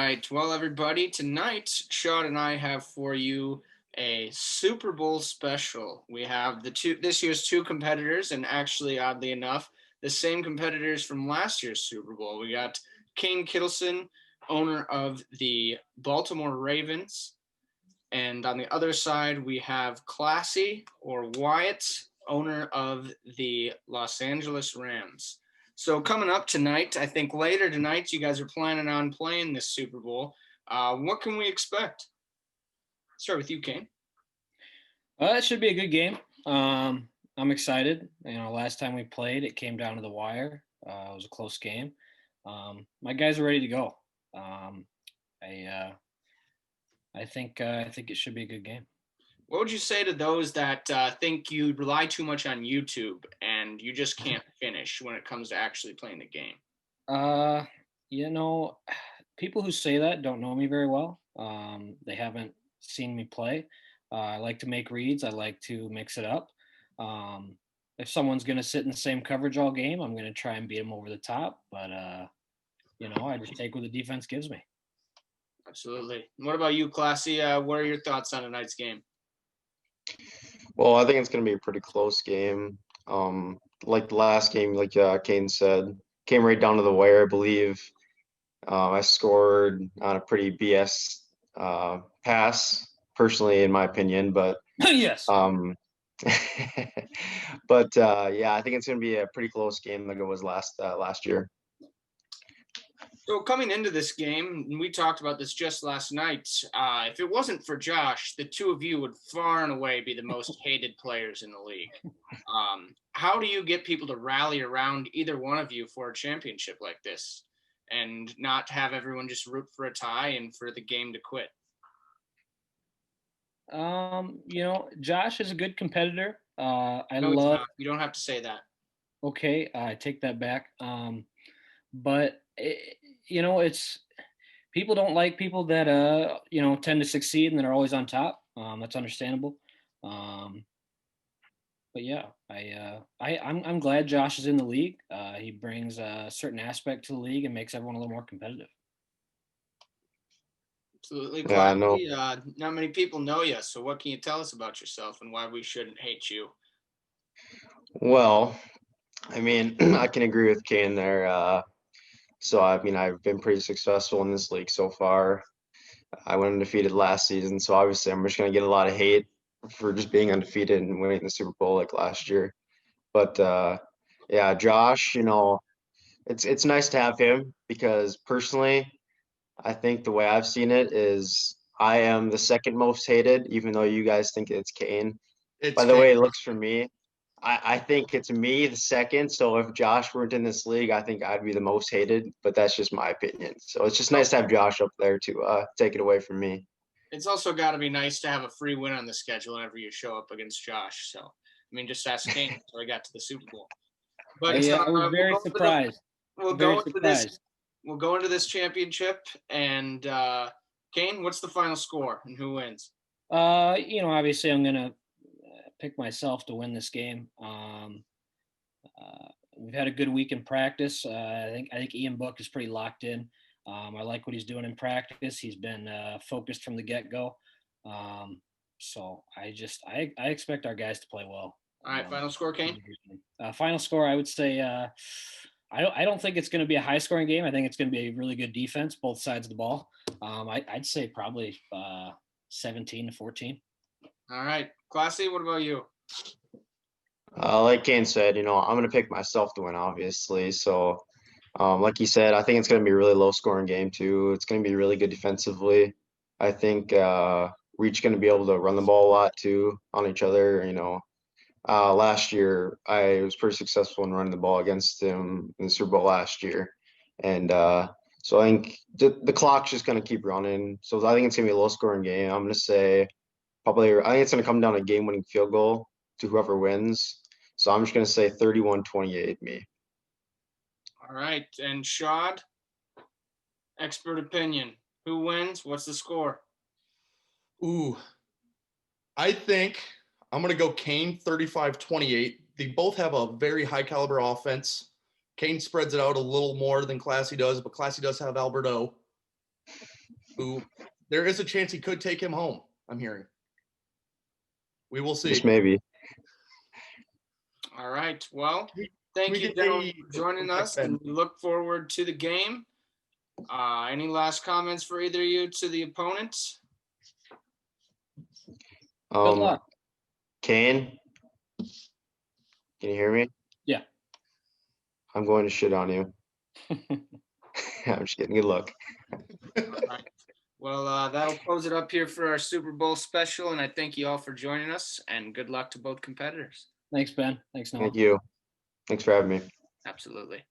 right. Well, everybody, tonight, Sean and I have for you a Super Bowl special. We have this year's two competitors, and actually, oddly enough, the same competitors from last year's Super Bowl. We got Kane Kittleson, owner of the Baltimore Ravens, and on the other side, we have Classy or Wyatt, owner of the Los Angeles Rams. So coming up tonight, I think later tonight, you guys are planning on playing this Super Bowl. What can we expect? Start with you, Kane. It should be a good game. I'm excited. Last time we played, it came down to the wire. It was a close game. My guys are ready to go. I think it should be a good game. What would you say to those that think you rely too much on YouTube and you just can't finish when it comes to actually playing the game? People who say that don't know me very well. They haven't seen me play. I like to make reads. I like to mix it up. If someone's going to sit in the same coverage all game, I'm going to try and beat them over the top. But, I just take what the defense gives me. Absolutely. What about you, Classy? What are your thoughts on tonight's game? Well, I think it's going to be a pretty close game. Like the last game, like Kane said, came right down to the wire, I believe. I scored on a pretty BS pass, personally, in my opinion. But Yes. yeah, I think it's going to be a pretty close game like it was last year. So coming into this game, we talked about this just last night. If it wasn't for Josh, the two of you would far and away be the most hated players in the league. How do you get people to rally around either one of you for a championship like this and not have everyone just root for a tie and for the game to quit? Josh is a good competitor. You don't have to say that. Okay, I take that back. But it's people don't like people that tend to succeed and that are always on top. That's understandable. But yeah, I'm glad Josh is in the league. He brings a certain aspect to the league and makes everyone a little more competitive. Absolutely. Yeah, not many people know you, so what can you tell us about yourself and why we shouldn't hate you? Well, I mean, I can agree with Kane there. So, I mean, I've been pretty successful in this league so far. I went undefeated last season, so obviously I'm just going to get a lot of hate for just being undefeated and winning the Super Bowl like last year. But yeah, Josh, it's nice to have him because personally, I think the way I've seen it is I am the second most hated, even though you guys think it's Kane. By the way it looks for me, I think it's me the second. So if Josh weren't in this league, I think I'd be the most hated, but that's just my opinion. So it's just nice to have Josh up there to take it away from me. It's also got to be nice to have a free win on the schedule whenever you show up against Josh. So, I mean, just ask Kane until he got to the Super Bowl. But I was very surprised. We'll go into this championship, and Kane, what's the final score and who wins? Obviously I'm gonna pick myself to win this game. We've had a good week in practice. I think Ian Book is pretty locked in. I like what he's doing in practice. He's been focused from the get-go. So I expect our guys to play well. All right, final score, Kane? Final score, I would say I don't think it's going to be a high-scoring game. I think it's going to be a really good defense, both sides of the ball. I'd say probably 17-14. All right. Classy, what about you? Like Kane said, I'm going to pick myself to win, obviously. So, like you said, I think it's going to be a really low-scoring game, too. It's going to be really good defensively. I think we're each going to be able to run the ball a lot, too, on each other. Last year, I was pretty successful in running the ball against him in the Super Bowl last year. And so I think the clock's just going to keep running. So I think it's going to be a low-scoring game. I'm going to say I think it's going to come down to a game-winning field goal to whoever wins. So I'm just going to say 31-28 me. All right. And Shad, expert opinion. Who wins? What's the score? Ooh, I think I'm going to go Kane 35-28. They both have a very high caliber offense. Kane spreads it out a little more than Classy does, but Classy does have Alberto. who there is a chance he could take him home, I'm hearing. We will see. Just maybe. All right. Well, we thank you, get gentlemen, a- for joining us, Ben. and we look forward to the game. Any last comments for either of you to the opponents? Good luck. Kane, can you hear me? Yeah. I'm going to shit on you. I'm just kidding. Good luck. All right. Well, that'll close it up here for our Super Bowl special, and I thank you all for joining us, and good luck to both competitors. Thanks, Ben. Thanks, Noah. Thank you. Thanks for having me. Absolutely.